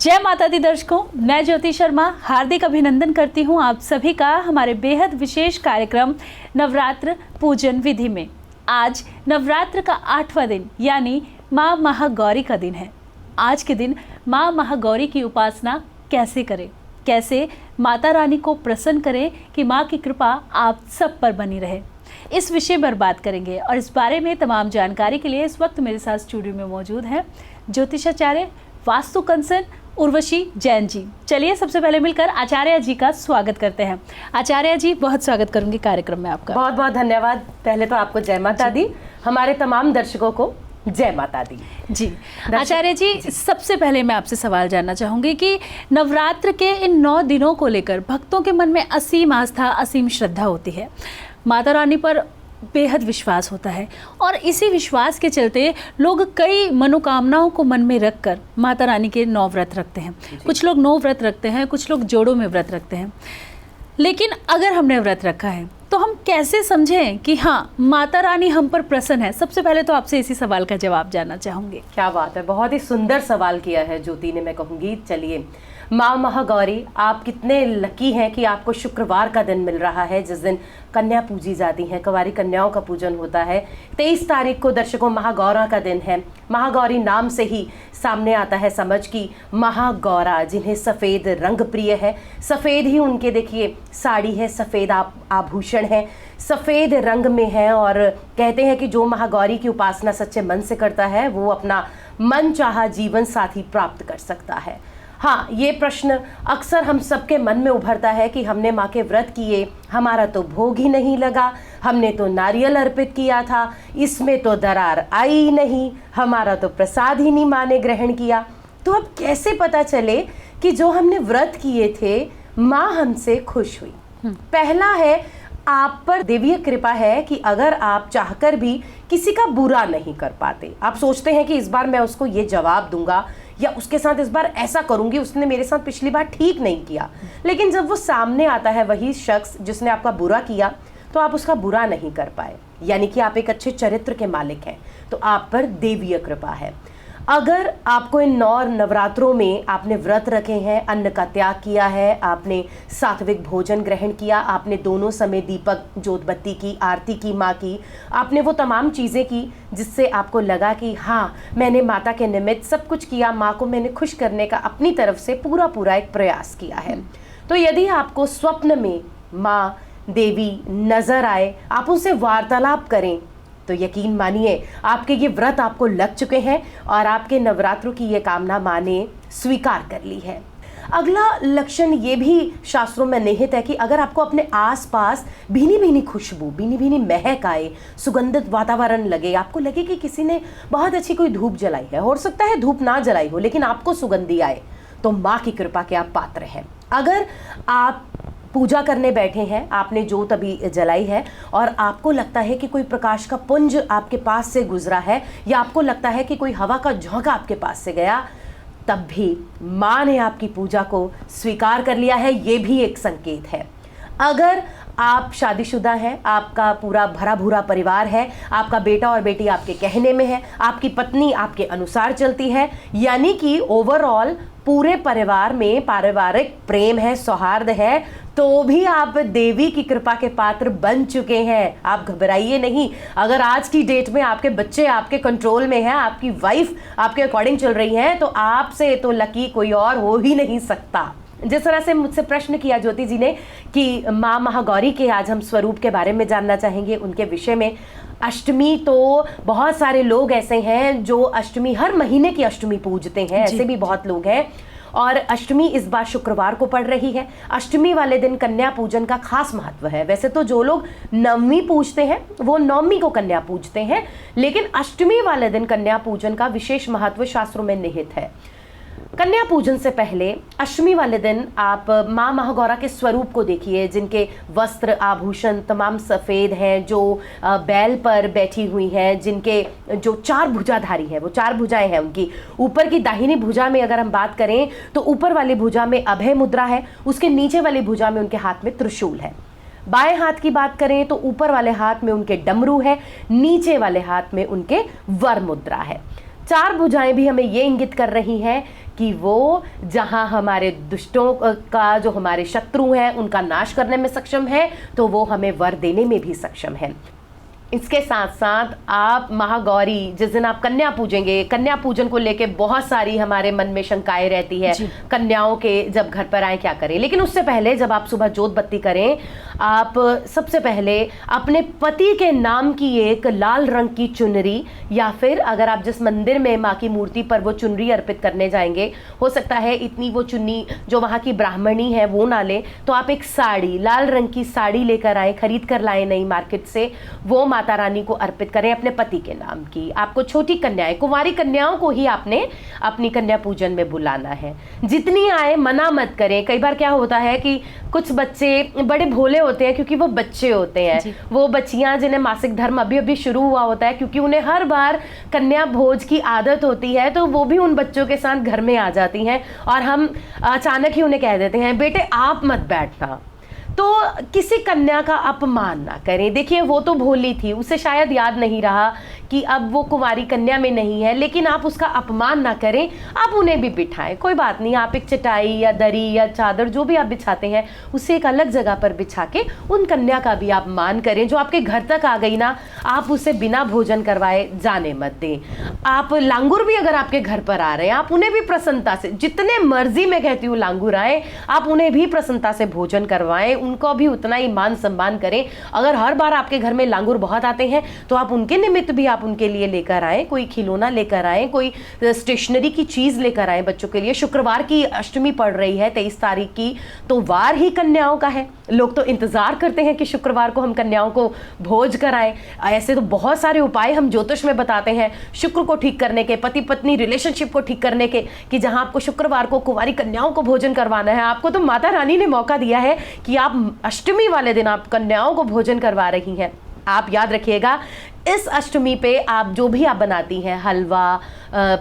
जय माता दी दर्शकों, मैं ज्योति शर्मा हार्दिक अभिनंदन करती हूँ आप सभी का हमारे बेहद विशेष कार्यक्रम नवरात्र पूजन विधि में। आज नवरात्र का 8वां दिन यानी माँ महागौरी का दिन है। आज के दिन माँ महागौरी की उपासना कैसे करें, कैसे माता रानी को प्रसन्न करें कि माँ की कृपा आप सब पर बनी रहे, इस विषय पर बात करेंगे। और इस बारे में तमाम जानकारी के लिए इस वक्त मेरे साथ स्टूडियो में मौजूद हैं ज्योतिषाचार्य वास्तु कंसर्न उर्वशी जैन जी। चलिए सबसे पहले मिलकर आचार्य जी का स्वागत करते हैं। आचार्य जी, बहुत स्वागत करूंगी कार्यक्रम में आपका। बहुत बहुत धन्यवाद। पहले तो आपको जय माता दी, हमारे तमाम दर्शकों को जय माता दी जी। आचार्य जी, सबसे पहले मैं आपसे सवाल जानना चाहूंगी कि नवरात्र के इन 9 दिनों को लेकर भक्तों के मन में असीम आस्था, असीम श्रद्धा होती है। माता रानी पर बेहद विश्वास होता है और इसी विश्वास के चलते लोग कई मनोकामनाओं को मन में रखकर माता रानी के 9 व्रत रखते हैं। कुछ लोग 9 व्रत रखते हैं, कुछ लोग जोड़ों में व्रत रखते हैं। लेकिन अगर हमने व्रत रखा है तो हम कैसे समझें कि हाँ, माता रानी हम पर प्रसन्न है? सबसे पहले तो आपसे इसी सवाल का जवाब जानना चाहूँगी। क्या बात है, बहुत ही सुंदर सवाल किया है ज्योति ने। मैं कहूँगी चलिए, माँ महागौरी, आप कितने लकी हैं कि आपको शुक्रवार का दिन मिल रहा है जिस दिन कन्या पूजी जाती हैं, कुंवारी कन्याओं का पूजन होता है। 23 तारीख को दर्शकों महागौरा का दिन है। महागौरी नाम से ही सामने आता है समझ की महागौरा, जिन्हें सफ़ेद रंग प्रिय है। सफ़ेद ही उनके देखिए साड़ी है, सफ़ेद आभूषण है, सफ़ेद रंग में है। और कहते हैं कि जो महागौरी की उपासना सच्चे मन से करता है वो अपना मन चाहा जीवन साथी प्राप्त कर सकता है। हाँ, ये प्रश्न अक्सर हम सबके मन में उभरता है कि हमने माँ के व्रत किए, हमारा तो भोग ही नहीं लगा, हमने तो नारियल अर्पित किया था, इसमें तो दरार आई नहीं, हमारा तो प्रसाद ही नहीं माँ ने ग्रहण किया। तो अब कैसे पता चले कि जो हमने व्रत किए थे माँ हमसे खुश हुई? पहला है, आप पर देवीय कृपा है कि अगर आप चाहकर भी किसी का बुरा नहीं कर पाते, आप सोचते हैं कि इस बार मैं उसको ये जवाब दूंगा या उसके साथ इस बार ऐसा करूंगी, उसने मेरे साथ पिछली बार ठीक नहीं किया, लेकिन जब वो सामने आता है वही शख्स जिसने आपका बुरा किया तो आप उसका बुरा नहीं कर पाए, यानी कि आप एक अच्छे चरित्र के मालिक हैं, तो आप पर देवीय कृपा है। अगर आपको इन 9 नवरात्रों में आपने व्रत रखे हैं, अन्न का त्याग किया है, आपने सात्विक भोजन ग्रहण किया, आपने दोनों समय दीपक जोत बत्ती की, आरती की माँ की, आपने वो तमाम चीज़ें की जिससे आपको लगा कि हाँ, मैंने माता के निमित्त सब कुछ किया, माँ को मैंने खुश करने का अपनी तरफ से पूरा एक प्रयास किया है। तो यदि आपको स्वप्न में माँ देवी नज़र आए, आप उनसे वार्तालाप करें, तो यकीन मानिए आपके ये व्रत आपको लग चुके हैं और आपके नवरात्रों की ये कामना माँ ने स्वीकार कर ली है। अगला लक्षण ये भी शास्त्रों में निहित है कि अगर आपको अपने आसपास भीनी भीनी खुशबू, भीनी भीनी महक आए, सुगंधित वातावरण लगे, आपको लगे कि किसी ने बहुत अच्छी कोई धूप जलाई है, हो सकता है धूप ना जलाई हो लेकिन आपको सुगंधी आए, तो माँ की कृपा के आप पात्र हैं। अगर आप पूजा करने बैठे हैं, आपने जोत अभी जलाई है और आपको लगता है कि कोई प्रकाश का पुंज आपके पास से गुजरा है या आपको लगता है कि कोई हवा का झोंका आपके पास से गया, तब भी माँ ने आपकी पूजा को स्वीकार कर लिया है, ये भी एक संकेत है। अगर आप शादीशुदा हैं, आपका पूरा भरा भूरा परिवार है, आपका बेटा और बेटी आपके कहने में है, आपकी पत्नी आपके अनुसार चलती है, यानी कि ओवरऑल पूरे परिवार में पारिवारिक प्रेम है, सौहार्द है, तो भी आप देवी की कृपा के पात्र बन चुके हैं। आप घबराइए नहीं। अगर आज की डेट में आपके बच्चे आपके कंट्रोल में हैं, आपकी वाइफ आपके अकॉर्डिंग चल रही है, तो आपसे तो लकी कोई और हो ही नहीं सकता। जिस तरह से मुझसे प्रश्न किया ज्योति जी ने कि माँ महागौरी के आज हम स्वरूप के बारे में जानना चाहेंगे, उनके विषय में। अष्टमी तो बहुत सारे लोग ऐसे हैं जो अष्टमी, हर महीने की अष्टमी पूजते हैं, ऐसे भी बहुत लोग हैं। और अष्टमी इस बार शुक्रवार को पड़ रही है। अष्टमी वाले दिन कन्या पूजन का खास महत्व है। वैसे तो जो लोग नवमी पूजते हैं वो नवमी को कन्या पूजते हैं, लेकिन अष्टमी वाले दिन कन्या पूजन का विशेष महत्व शास्त्रों में निहित है। कन्या पूजन से पहले अष्टमी वाले दिन आप माँ महागौरा के स्वरूप को देखिए, जिनके वस्त्र आभूषण तमाम सफ़ेद हैं, जो बैल पर बैठी हुई हैं, जिनके जो 4 भुजाधारी हैं, वो 4 भुजाएं हैं उनकी। ऊपर की दाहिनी भुजा में अगर हम बात करें तो ऊपर वाली भुजा में अभय मुद्रा है, उसके नीचे वाली भुजा में उनके हाथ में त्रिशूल है। बाएं हाथ की बात करें तो ऊपर वाले हाथ में उनके डमरू है, नीचे वाले हाथ में उनके वर मुद्रा है। 4 भुजाएं भी हमें ये इंगित कर रही हैं कि वो जहां हमारे दुष्टों का, जो हमारे शत्रु हैं, उनका नाश करने में सक्षम है, तो वो हमें वर देने में भी सक्षम है। इसके साथ साथ आप महागौरी, जिस दिन आप कन्या पूजेंगे, कन्या पूजन को लेके बहुत सारी हमारे मन में शंकाएं रहती है, कन्याओं के जब घर पर आए क्या करें। लेकिन उससे पहले जब आप सुबह जोत बत्ती करें, आप सबसे पहले अपने पति के नाम की एक लाल रंग की चुनरी, या फिर अगर आप जिस मंदिर में माँ की मूर्ति पर वो चुनरी अर्पित करने जाएंगे, हो सकता है इतनी वो चुन्नी जो वहाँ की ब्राह्मणी है वो ना ले, तो आप एक साड़ी, लाल रंग की साड़ी लेकर आए, खरीद कर लाए नई मार्केट से, वो माता रानी को अर्पित करें अपने पति के नाम की। आपको छोटी कन्याएं, कुंवारी कन्याओं को ही आपने अपनी कन्या पूजन में बुलाना है। जितनी आए मना मत करें। कई बार क्या होता है कि कुछ बच्चे बड़े भोले होते हैं, क्योंकि वो बच्चे होते हैं, वो बच्चियां जिन्हें मासिक धर्म अभी अभी शुरू हुआ होता है, क्योंकि उन्हें हर बार कन्या भोज की आदत होती है, तो वो भी उन बच्चों के साथ घर में आ जाती हैं और हम अचानक ही उन्हें कह देते हैं, बेटे आप मत बैठना। तो किसी कन्या का अपमान ना करें। देखिए वो तो भोली थी, उसे शायद याद नहीं रहा कि अब वो कुंवारी कन्या में नहीं है, लेकिन आप उसका अपमान ना करें, आप उन्हें भी बिठाएं। कोई बात नहीं, आप एक चटाई या दरी या चादर जो भी आप बिछाते हैं, उसे एक अलग जगह पर बिछा के उन कन्या का भी आप मान करें। जो आपके घर तक आ गई ना, आप उसे बिना भोजन करवाए जाने मत दें। आप लांगुर भी अगर आपके घर पर आ रहे हैं, आप उन्हें भी प्रसन्नता से, जितने मर्जी मैं कहती हूँ लांगुर आए, आप उन्हें भी प्रसन्नता से भोजन करवाएं, उनको भी उतना ही मान सम्मान करें। अगर हर बार आपके घर में लांगुर बहुत आते हैं, तो आप उनके निमित्त भी आप उनके लिए लेकर आए, कोई खिलौना लेकर आए, कोई स्टेशनरी की चीज लेकर आए बच्चों के लिए। शुक्रवार की अष्टमी पड़ रही है 23 तारीख की, तो वार ही कन्याओं का है। लोग तो इंतजार करते हैं कि शुक्रवार को हम कन्याओं को भोज कराएं। ऐसे तो बहुत सारे उपाय हम ज्योतिष में बताते हैं शुक्र को ठीक करने के, पति पत्नी रिलेशनशिप को ठीक करने के, कि जहां आपको शुक्रवार को कुंवारी कन्याओं को भोजन करवाना है, आपको तो माता रानी ने मौका दिया है कि आप अष्टमी वाले दिन आप कन्याओं को भोजन करवा रही हैं। आप याद रखिएगा, इस अष्टमी पे आप जो भी आप बनाती हैं, हलवा,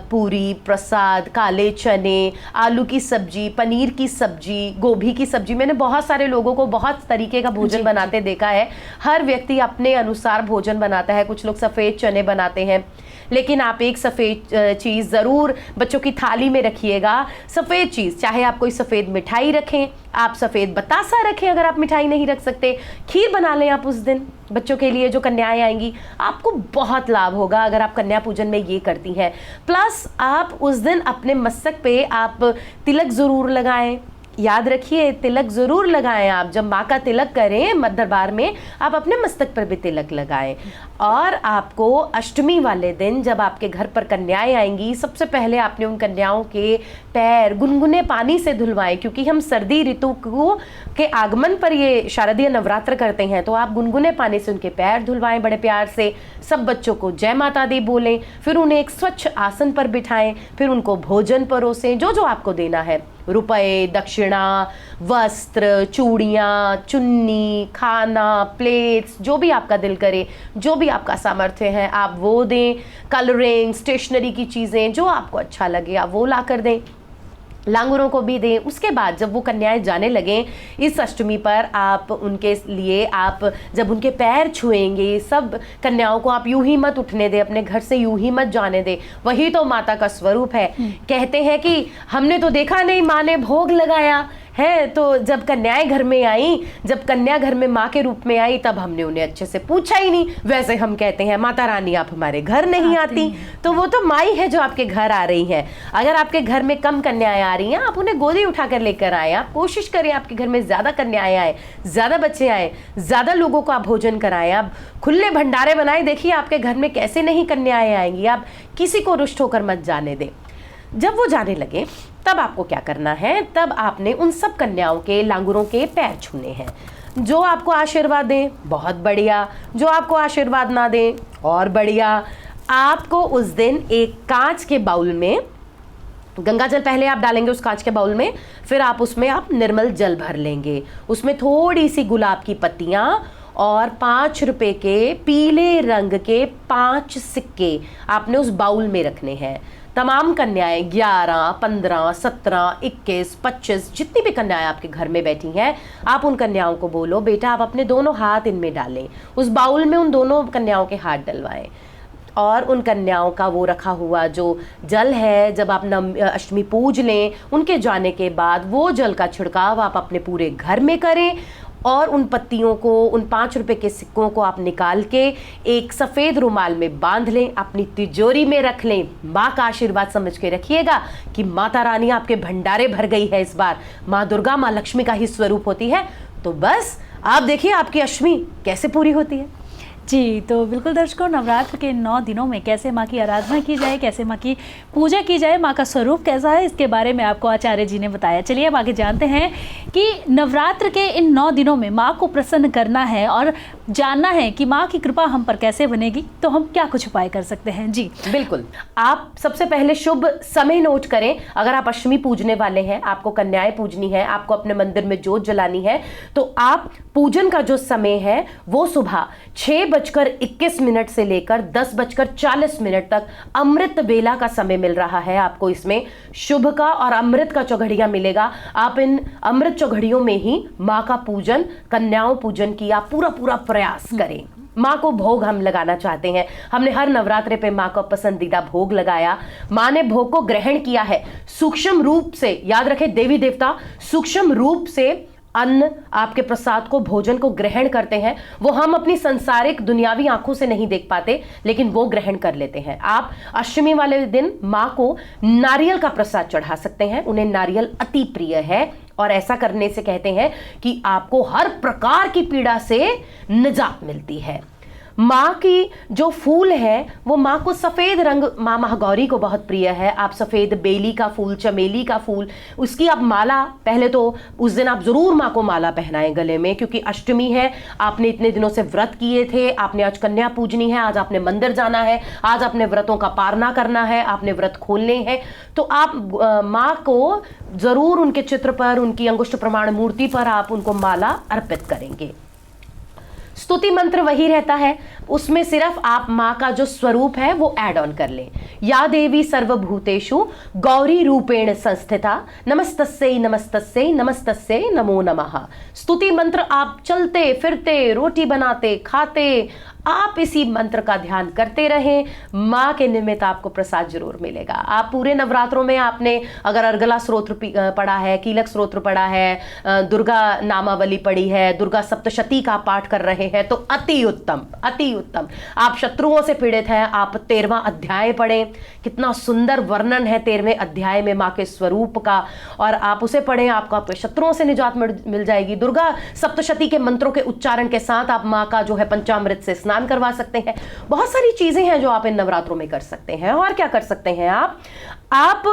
पूरी, प्रसाद, काले चने, आलू की सब्जी, पनीर की सब्जी, गोभी की सब्जी, मैंने बहुत सारे लोगों को बहुत तरीके का भोजन बनाते देखा है। हर व्यक्ति अपने अनुसार भोजन बनाता है। कुछ लोग सफ़ेद चने बनाते हैं, लेकिन आप एक सफ़ेद चीज़ ज़रूर बच्चों की थाली में रखिएगा। सफ़ेद चीज़, चाहे आप कोई सफ़ेद मिठाई रखें, आप सफ़ेद बतासा रखें, अगर आप मिठाई नहीं रख सकते, खीर बना लें आप उस दिन बच्चों के लिए जो कन्याएं आएंगी। आपको बहुत लाभ होगा अगर आप कन्या पूजन में ये करती हैं। प्लस आप उस दिन अपने मस्तक पे आप तिलक ज़रूर लगाएं। याद रखिए, तिलक ज़रूर लगाएं। आप जब माँ का तिलक करें मध्य दरबार में, आप अपने मस्तक पर भी तिलक लगाएं। और आपको अष्टमी वाले दिन जब आपके घर पर कन्याएं आएंगी, सबसे पहले आपने उन कन्याओं के पैर गुनगुने पानी से धुलवाएं, क्योंकि हम सर्दी ऋतु के आगमन पर ये शारदीय नवरात्र करते हैं। तो आप गुनगुने पानी से उनके पैर धुलवाएं बड़े प्यार से। सब बच्चों को जय माता दी बोलें, फिर उन्हें एक स्वच्छ आसन पर बिठाएं, फिर उनको भोजन परोसें, जो जो आपको देना है, रुपए, दक्षिणा, वस्त्र, चूड़ियाँ, चुन्नी, खाना, प्लेट्स, जो भी आपका दिल करे, जो भी आपका सामर्थ्य है, आप वो दें। कलरिंग, स्टेशनरी की चीज़ें, जो आपको अच्छा लगे आप वो ला कर दें। लांगुरों को भी दें। उसके बाद जब वो कन्याएं जाने लगें इस अष्टमी पर, आप उनके लिए, आप जब उनके पैर छुएंगे, सब कन्याओं को आप यूं ही मत उठने दें, अपने घर से यूं ही मत जाने दें। वही तो माता का स्वरूप है। कहते हैं कि हमने तो देखा नहीं माँ ने भोग लगाया है, तो जब कन्याएं घर में आई, जब कन्या घर में माँ के रूप में आई, तब हमने उन्हें अच्छे से पूछा ही नहीं। वैसे हम कहते हैं माता रानी आप हमारे घर नहीं आती, तो वो तो माई है जो आपके घर आ रही है। अगर आपके घर में कम कन्याएं आ रही हैं, आप उन्हें गोदी उठाकर लेकर आए। आप कोशिश करें आपके घर में ज़्यादा कन्याएं आए, ज़्यादा बच्चे आए, ज़्यादा लोगों को आप भोजन कराएं, आप खुले भंडारे बनाएं। देखिए आपके घर में कैसे नहीं कन्याएं आएंगी। आप किसी को रुष्ट होकर मत जाने दें। जब वो जाने लगे तब आपको क्या करना है, तब आपने उन सब कन्याओं के लांगुरों के पैर छूने हैं। जो आपको आशीर्वाद दें बहुत बढ़िया, जो आपको आशीर्वाद ना दें और बढ़िया। आपको उस दिन एक कांच के बाउल में गंगा जल पहले आप डालेंगे उस कांच के बाउल में, फिर आप उसमें आप निर्मल जल भर लेंगे। उसमें थोड़ी सी गुलाब की पत्तियाँ और 5 रुपए के पीले रंग के 5 सिक्के आपने उस बाउल में रखने हैं। तमाम कन्याएं 11, 15, 17, 21, 25 जितनी भी कन्याएं आपके घर में बैठी हैं, आप उन कन्याओं को बोलो बेटा आप अपने दोनों हाथ इनमें डालें। उस बाउल में उन दोनों कन्याओं के हाथ डलवाएं। और उन कन्याओं का वो रखा हुआ जो जल है, जब आप अष्टमी पूज लें, उनके जाने के बाद वो जल का छिड़काव आप अपने पूरे घर में करें और उन पत्तियों को, उन 5 रुपए के सिक्कों को आप निकाल के एक सफ़ेद रुमाल में बांध लें, अपनी तिजोरी में रख लें। माँ का आशीर्वाद समझ के रखिएगा कि माता रानी आपके भंडारे भर गई है। इस बार माँ दुर्गा, माँ लक्ष्मी का ही स्वरूप होती है। तो बस आप देखिए आपकी अष्टमी कैसे पूरी होती है। जी, तो बिल्कुल दर्शकों, नवरात्र के 9 दिनों में कैसे माँ की आराधना की जाए, कैसे माँ की पूजा की जाए, माँ का स्वरूप कैसा है, इसके बारे में आपको आचार्य जी ने बताया। चलिए अब आगे जानते हैं कि नवरात्र के इन 9 दिनों में माँ को प्रसन्न करना है और जानना है कि माँ की कृपा हम पर कैसे बनेगी, तो हम क्या कुछ उपाय कर सकते हैं। जी बिल्कुल, आप सबसे पहले शुभ समय नोट करें। अगर आप अष्टमी पूजने वाले हैं, आपको कन्याएं पूजनी है, आपको अपने मंदिर में जोत जलानी है, तो आप पूजन का जो समय है वो सुबह 6:21 से लेकर 10:40 तक अमृत वेला का समय मिल रहा है। आपको इसमें शुभ का और अमृत का चौघड़िया मिलेगा। आप इन अमृत चौघड़ियों में ही माँ का पूजन, कन्याओं पूजन की आप पूरा प्रयास करें। माँ को भोग हम लगाना चाहते हैं। हमने हर नवरात्रे पे माँ को पसंदीदा भोग लगाया। माँ ने भोग को ग्रहण किया है सूक्ष्म रूप से। याद रखें, देवी देवता सूक्ष्म रूप से अन्न, आपके प्रसाद को, भोजन को ग्रहण करते हैं। वो हम अपनी संसारिक दुनियावी आंखों से नहीं देख पाते, लेकिन वो ग्रहण कर लेते हैं। आप अष्टमी वाले दिन माँ को नारियल का प्रसाद चढ़ा सकते हैं। उन्हें नारियल अति प्रिय है और ऐसा करने से कहते हैं कि आपको हर प्रकार की पीड़ा से निजात मिलती है। माँ की जो फूल है वो माँ को सफ़ेद रंग, माँ महागौरी को बहुत प्रिय है। आप सफ़ेद बेली का फूल, चमेली का फूल, उसकी आप माला, पहले तो उस दिन आप ज़रूर माँ को माला पहनाएं गले में, क्योंकि अष्टमी है। आपने इतने दिनों से व्रत किए थे, आपने आज कन्या पूजनी है, आज आपने मंदिर जाना है, आज आपने व्रतों का पारना करना है, आपने व्रत खोलने हैं, तो आप माँ को ज़रूर उनके चित्र पर, उनकी अंगुष्ठ प्रमाण मूर्ति पर आप उनको माला अर्पित करेंगे। स्तुति मंत्र वही रहता है, उसमें सिर्फ आप माँ का जो स्वरूप है वो ऐड ऑन कर लें। या देवी सर्वभूतेषु गौरी रूपेण संस्थिता नमस्तस्यै नमस्तस्यै नमस्तस्यै नमो नमः। स्तुति मंत्र आप चलते फिरते, रोटी बनाते खाते, आप इसी मंत्र का ध्यान करते रहें। माँ के निमित्त आपको प्रसाद जरूर मिलेगा। आप पूरे नवरात्रों में आपने अगर अर्गला स्तोत्र पढ़ा है, कीलक स्तोत्र पढ़ा है, दुर्गा नामावली पढ़ी है, दुर्गा सप्तशती का पाठ कर रहे हैं, तो अति उत्तम, अति उत्तम। आप शत्रुओं से पीड़ित हैं, आप 13वां अध्याय पढ़ें। कितना सुंदर वर्णन है 13वें अध्याय में माँ के स्वरूप का, और आप उसे पढ़ें, आपको आपके शत्रुओं से निजात मिल जाएगी। दुर्गा सप्तशती के मंत्रों के उच्चारण के साथ आप माँ का जो है पंचामृत से स्नान करवा सकते हैं। बहुत सारी चीजें हैं जो आप इन नवरात्रों में कर सकते हैं। और क्या कर सकते हैं आप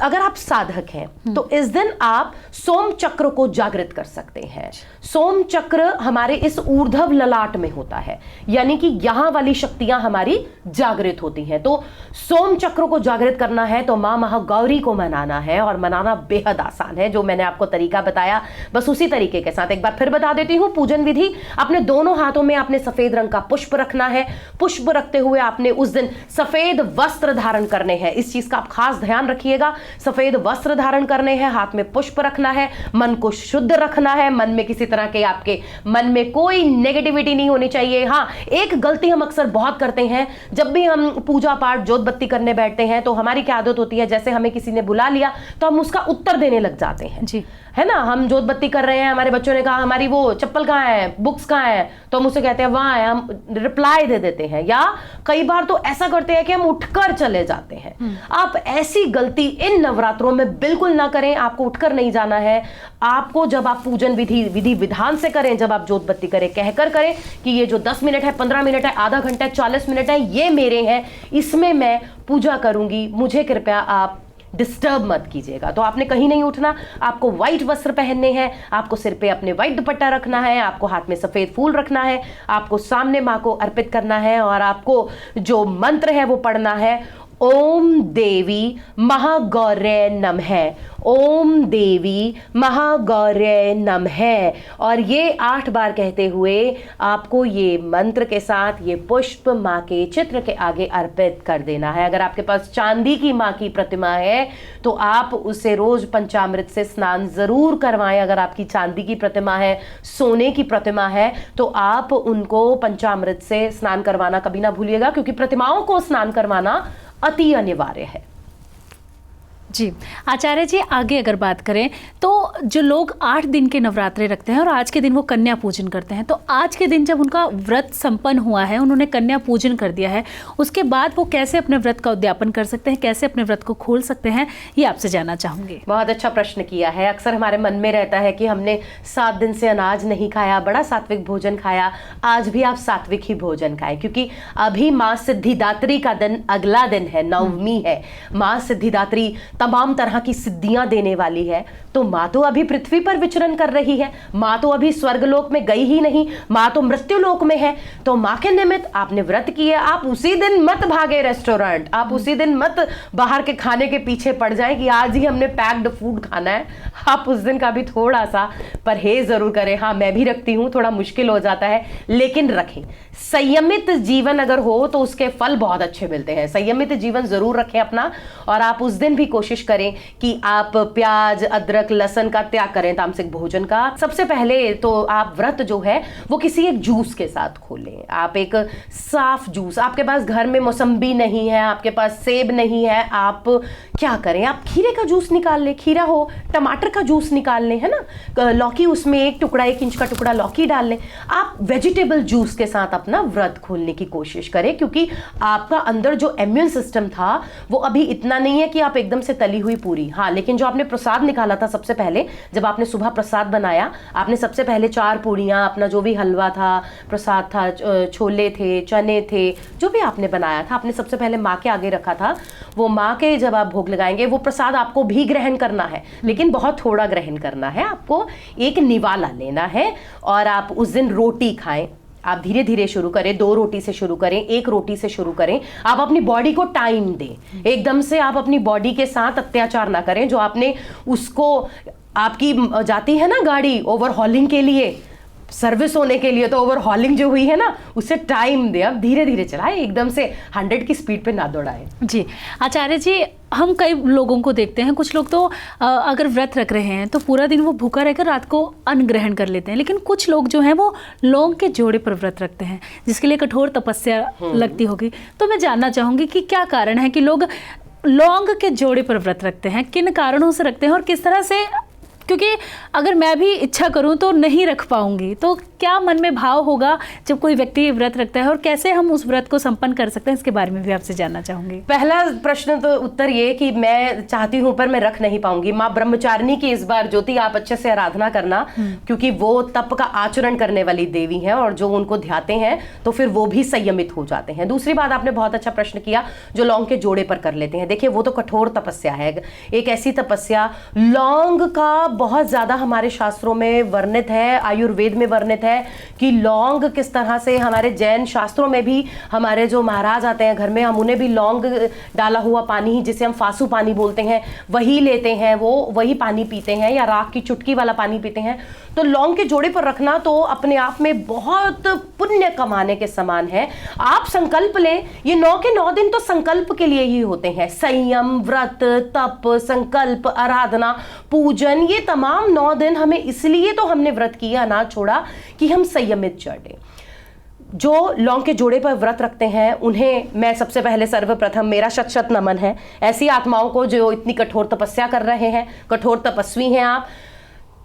अगर आप साधक हैं तो इस दिन आप सोम चक्र को जागृत कर सकते हैं। सोम चक्र हमारे इस ऊर्ध्व ललाट में होता है, यानी कि यहां वाली शक्तियां हमारी जागृत होती हैं। तो सोम चक्र को जागृत करना है तो मां महागौरी को मनाना है, और मनाना बेहद आसान है। जो मैंने आपको तरीका बताया बस उसी तरीके के साथ एक बार फिर बता देती हूं। पूजन विधि, अपने दोनों हाथों में आपने सफेद रंग का पुष्प रखना है। पुष्प रखते हुए आपने उस दिन सफेद वस्त्र धारण करने हैं। इस चीज का आप खास ध्यान रखिएगा। सफेद वस्त्र धारण करने हैं, हाथ में पुष्प रखना है, मन को शुद्ध रखना है। मन में किसी तरह के, आपके मन में कोई नेगेटिविटी नहीं होनी चाहिए। हाँ, एक गलती हम अक्सर बहुत करते हैं, जब भी हम पूजा पाठ जोत बत्ती करने बैठते हैं तो हमारी क्या आदत होती है, जैसे हमें किसी ने बुला लिया तो हम उसका उत्तर देने लग जाते हैं जी, है ना। हम जोत बत्ती कर रहे हैं, हमारे बच्चों ने कहा हमारी वो चप्पल कहाँ है, बुक्स कहाँ है, तो हम उसे कहते हैं वहां है, हम रिप्लाई दे देते हैं। या कई बार तो ऐसा करते हैं कि हम उठकर चले जाते हैं। आप ऐसी गलती इन नवरात्रों में बिल्कुल ना करें। आपको उठकर नहीं जाना है। आपको जब आप पूजन विधि विधान से करें, जब आप जोत बत्ती करें, कहकर करें कि ये जो 10 मिनट है, 15 मिनट है, आधा घंटा है, 40 मिनट है, ये मेरे हैं, इसमें मैं पूजा करूंगी, मुझे कृपया आप डिस्टर्ब मत कीजिएगा। तो आपने कहीं नहीं उठना। आपको व्हाइट वस्त्र पहनने हैं, आपको सिर पे अपने व्हाइट दुपट्टा रखना है, आपको हाथ में सफेद फूल रखना है, आपको सामने माँ को अर्पित करना है, और आपको जो मंत्र है वो पढ़ना है। ओम देवी महागौर्य नमः, ओम देवी महागौर्य नमः। और ये 8 बार कहते हुए आपको ये मंत्र के साथ ये पुष्प माँ के चित्र के आगे अर्पित कर देना है। अगर आपके पास चांदी की माँ की प्रतिमा है तो आप उसे रोज पंचामृत से स्नान जरूर करवाएं। अगर आपकी चांदी की प्रतिमा है, सोने की प्रतिमा है, तो आप उनको पंचामृत से स्नान करवाना कभी ना भूलिएगा, क्योंकि प्रतिमाओं को स्नान करवाना अति अनिवार्य है। जी आचार्य जी, आगे अगर बात करें तो जो लोग 8 दिन के नवरात्रे रखते हैं और आज के दिन वो कन्या पूजन करते हैं, तो आज के दिन जब उनका व्रत संपन्न हुआ है, उन्होंने कन्या पूजन कर दिया है, उसके बाद वो कैसे अपने व्रत का उद्यापन कर सकते हैं, कैसे अपने व्रत को खोल सकते हैं, ये आपसे जानना चाहूंगी। बहुत अच्छा प्रश्न किया है। अक्सर हमारे मन में रहता है कि हमने 7 दिन से अनाज नहीं खाया, बड़ा सात्विक भोजन खाया। आज भी आप सात्विक ही भोजन खाएं, क्योंकि अभी माँ सिद्धिदात्री का दिन अगला दिन है, नवमी है। माँ सिद्धिदात्री तमाम तरह की सिद्धियां देने वाली है। तो माँ तो अभी पृथ्वी पर विचरण कर रही है, माँ तो अभी स्वर्गलोक में गई ही नहीं, माँ तो मृत्यु लोक में है। तो माँ के निमित्त आपने व्रत किया, आप उसी दिन मत भागे रेस्टोरेंट, आप उसी दिन मत बाहर के खाने के पीछे पड़ जाए कि आज ही हमने पैक्ड फूड खाना है। आप उस दिन का भी थोड़ा सा परहेज जरूर करें। हाँ, मैं भी रखती हूँ, थोड़ा मुश्किल हो जाता है, लेकिन रखें। संयमित जीवन अगर हो तो उसके फल बहुत अच्छे मिलते हैं। संयमित जीवन जरूर रखें अपना, और आप उस दिन भी कोशिश करें कि आप प्याज, अदरक, लहसुन का त्याग करें, तामसिक भोजन का। सबसे पहले तो आप व्रत जो है वो किसी एक जूस के साथ खोलें। आप एक साफ जूस, आपके पास घर में मौसम्बी नहीं है, आपके पास सेब नहीं है, आप क्या करें, आप खीरे का जूस निकाल लें, खीरा हो, टमाटर का जूस निकाल लें, है ना, लौकी, उसमें 1 इंच का टुकड़ा लौकी डाल लें। आप वेजिटेबल जूस के साथ अपना व्रत खोलने की कोशिश करें, क्योंकि आपका अंदर जो इम्यून सिस्टम था वो अभी इतना नहीं है कि आप एकदम से तली हुई पूरी। हाँ, लेकिन जो आपने प्रसाद निकाला था सबसे पहले, जब आपने सुबह प्रसाद बनाया, आपने सबसे पहले 4 पूड़ियाँ, अपना जो भी हलवा था, प्रसाद था, छोले थे, चने थे, जो भी आपने बनाया था, आपने सबसे पहले माँ के आगे रखा था। वो माँ के जब आप भोग लगाएंगे, वो प्रसाद आपको भी ग्रहण करना है, लेकिन बहुत थोड़ा ग्रहण करना है। आपको एक निवाला लेना है और आप उस दिन रोटी खाएं। आप धीरे धीरे शुरू करें, 2 रोटी से शुरू करें, 1 रोटी से शुरू करें। आप अपनी बॉडी को टाइम दें, एकदम से आप अपनी बॉडी के साथ अत्याचार ना करें। जो आपने उसको, आपकी जाती है ना गाड़ी ओवरहॉलिंग के लिए, सर्विस होने के लिए, तो ओवरहॉलिंग जो हुई है ना, उसे टाइम दे। अब धीरे धीरे चलाए, एकदम से 100 की स्पीड पे ना दौड़ाए। जी आचार्य जी, हम कई लोगों को देखते हैं, कुछ लोग तो अगर व्रत रख रहे हैं तो पूरा दिन वो भूखा रहकर रात को अन्न ग्रहण कर लेते हैं, लेकिन कुछ लोग जो हैं वो लौंग के जोड़े पर व्रत रखते हैं, जिसके लिए कठोर तपस्या लगती होगी। तो मैं जानना चाहूँगी कि क्या कारण है कि लोग लौंग के जोड़े पर व्रत रखते हैं, किन कारणों से रखते हैं और किस तरह से, क्योंकि अगर मैं भी इच्छा करूं तो नहीं रख पाऊंगी, तो क्या मन में भाव होगा जब कोई व्यक्ति व्रत रखता है, और कैसे हम उस व्रत को संपन्न कर सकते हैं, इसके बारे में भी आपसे जानना चाहूंगी। पहला प्रश्न तो उत्तर ये कि मैं चाहती हूं पर मैं रख नहीं पाऊंगी। माँ ब्रह्मचारिणी की इस बार ज्योति आप अच्छे से आराधना करना, क्योंकि वो तप का आचरण करने वाली देवी हैं, और जो उनको ध्याते हैं तो फिर वो भी संयमित हो जाते हैं। दूसरी बात, आपने बहुत अच्छा प्रश्न किया, जो लौंग के जोड़े पर कर लेते हैं। देखिए, वो तो कठोर तपस्या है, एक ऐसी तपस्या। लौंग का बहुत ज्यादा हमारे शास्त्रों में वर्णित है, आयुर्वेद में वर्णित है कि लौंग किस तरह से, हमारे जैन शास्त्रों में भी हमारे जो महाराज आते हैं घर में, हम उन्हें भी लौंग डाला हुआ पानी ही, जिसे हम फासू पानी बोलते हैं, वही लेते हैं, वो वही पानी पीते हैं, या राख की चुटकी वाला पानी पीते हैं। तो लौंग के जोड़े पर रखना तो अपने आप में बहुत पुण्य कमाने के समान है। आप संकल्प लें, ये 9 के 9 दिन तो संकल्प के लिए ही होते हैं। संयम, व्रत, तप, संकल्प, आराधना, पूजन, ये तमाम 9 दिन हमें इसलिए तो हमने व्रत किया, ना छोड़ा, कि हम संयमित चढ़े। जो लौंग के जोड़े पर व्रत रखते हैं उन्हें मैं सबसे पहले सर्वप्रथम मेरा शत नमन है। ऐसी आत्माओं को जो इतनी कठोर तपस्या कर रहे हैं, कठोर तपस्वी हैं आप।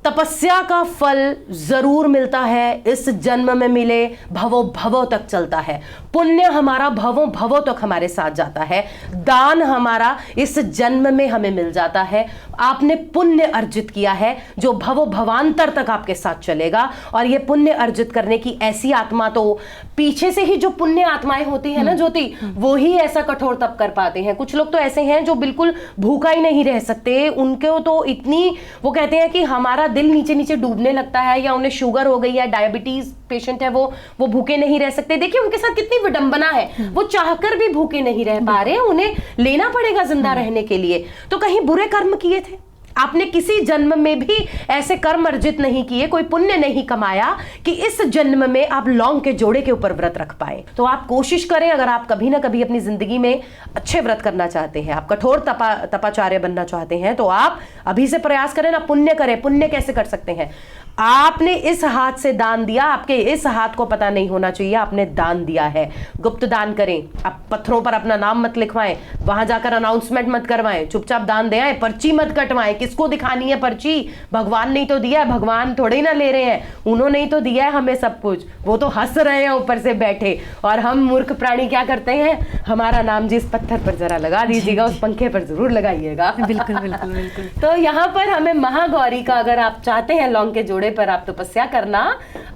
तपस्या का फल जरूर मिलता है, इस जन्म में मिले, भवों भवों तक चलता है। पुण्य हमारा भवों भवों तक हमारे साथ जाता है। दान हमारा इस जन्म में हमें मिल जाता है। आपने पुण्य अर्जित किया है जो भवों भवांतर तक आपके साथ चलेगा। और ये पुण्य अर्जित करने की ऐसी आत्मा तो पीछे से ही जो पुण्य आत्माएं होती है ना ज्योति, वो ही ऐसा कठोर तप कर पाते हैं। कुछ लोग तो ऐसे हैं जो बिल्कुल भूखा ही नहीं रह सकते, उनको तो इतनी, वो कहते हैं कि हमारा दिल नीचे नीचे डूबने लगता है, या उन्हें शुगर हो गई है, डायबिटीज पेशेंट है, वो भूखे नहीं रह सकते। देखिए उनके साथ कितनी विडंबना है, वो चाहकर भी भूखे नहीं रह पा रहे, उन्हें लेना पड़ेगा जिंदा रहने के लिए। तो कहीं बुरे कर्म किए थे? आपने किसी जन्म में भी ऐसे कर्म अर्जित नहीं किए, कोई पुण्य नहीं कमाया कि इस जन्म में आप लौंग के जोड़े के ऊपर व्रत रख पाए। तो आप कोशिश करें, अगर आप कभी ना कभी अपनी जिंदगी में अच्छे व्रत करना चाहते हैं, आप कठोर तपाचार्य बनना चाहते हैं, तो आप अभी से प्रयास करें ना, पुण्य करें। पुण्य कैसे कर सकते हैं? आपने इस हाथ से दान दिया, आपके इस हाथ को पता नहीं होना चाहिए आपने दान दिया है। गुप्त दान करें, आप पत्थरों पर अपना नाम मत लिखवाएं, वहां जाकर अनाउंसमेंट मत करवाएं, चुपचाप दान दे आए, पर्ची मत कटवाएं। किसको दिखानी है पर्ची? भगवान ने तो दिया है, भगवान थोड़े ना ले रहे हैं, उन्होंने ही तो दिया है हमें सब कुछ। वो तो हंस रहे हैं ऊपर से बैठे, और हम मूर्ख प्राणी क्या करते हैं? हमारा नाम जिस पत्थर पर जरा लगा दीजिएगा, उस पंखे पर जरूर लगाइएगा। बिल्कुल बिल्कुल बिल्कुल। तो यहाँ पर हमें महागौरी का, अगर आप चाहते हैं लौंग के जोड़े पर आप तपस्या करना,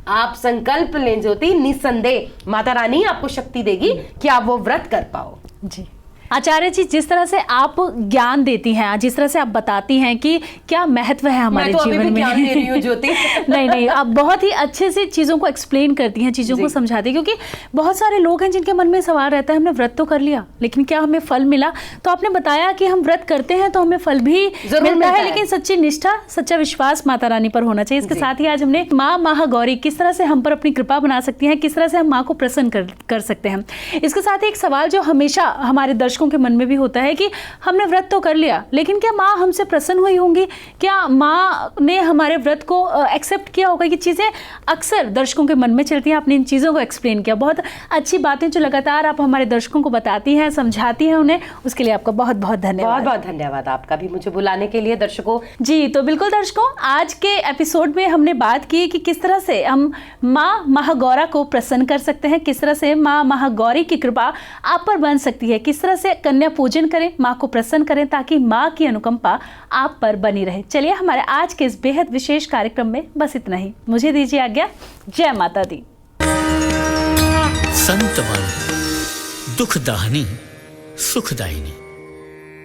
आप संकल्प लें ज्योति, निसंदेह माता रानी आपको शक्ति देगी कि आप वो व्रत कर पाओ। जी आचार्य जी, जिस तरह से आप ज्ञान देती हैं, जिस तरह से आप बताती हैं कि क्या महत्व है हमारे जीवन में, ज्ञान दे रही हूँ ज्योति। नहीं, आप बहुत ही अच्छे से चीज़ों को एक्सप्लेन करती हैं, चीज़ों को समझाती हैं, क्योंकि बहुत सारे लोग हैं जिनके मन में सवाल रहता है, हमने व्रत तो कर लिया लेकिन क्या हमें फल मिला? तो आपने बताया कि हम व्रत करते हैं तो हमें फल भी मिलता है, लेकिन सच्ची निष्ठा, सच्चा विश्वास माता रानी पर होना चाहिए। इसके साथ ही आज हमने माँ महागौरी किस तरह से हम पर अपनी कृपा बना सकती हैं, किस तरह से हम माँ को प्रसन्न कर सकते हैं। इसके साथ ही एक सवाल जो हमेशा हमारे दर्शकों के मन में भी होता है कि हमने व्रत तो कर लिया, लेकिन क्या माँ हमसे प्रसन्न हुई होंगी? क्या माँ ने हमारे व्रत को एक्सेप्ट किया होगा? ये चीज़ें अक्सर दर्शकों के मन में चलती हैं। आपने इन चीज़ों को एक्सप्लेन किया, बहुत अच्छी बातें जो लगातार आप हमारे दर्शकों को बताती हैं, समझाती हैं उन्हें, उसके लिए आपका बहुत बहुत धन्यवाद। बहुत बहुत धन्यवाद आपका भी मुझे बुलाने के लिए। दर्शकों जी, तो बिल्कुल दर्शकों, आज के एपिसोड में हमने बात की कि किस तरह से हम माँ महागौरा को प्रसन्न कर सकते हैं, किस तरह से माँ महागौरी की कृपा आप पर बन सकती है, किस तरह से कन्या पूजन करें, माँ को प्रसन्न करें, ताकि माँ की अनुकंपा आप पर बनी रहे। चलिए, हमारे आज के इस बेहद विशेष कार्यक्रम में बस इतना ही। मुझे दीजिए आज्ञा। जय माता दी। संतवाणी दुखदाहिनी सुखदायिनी।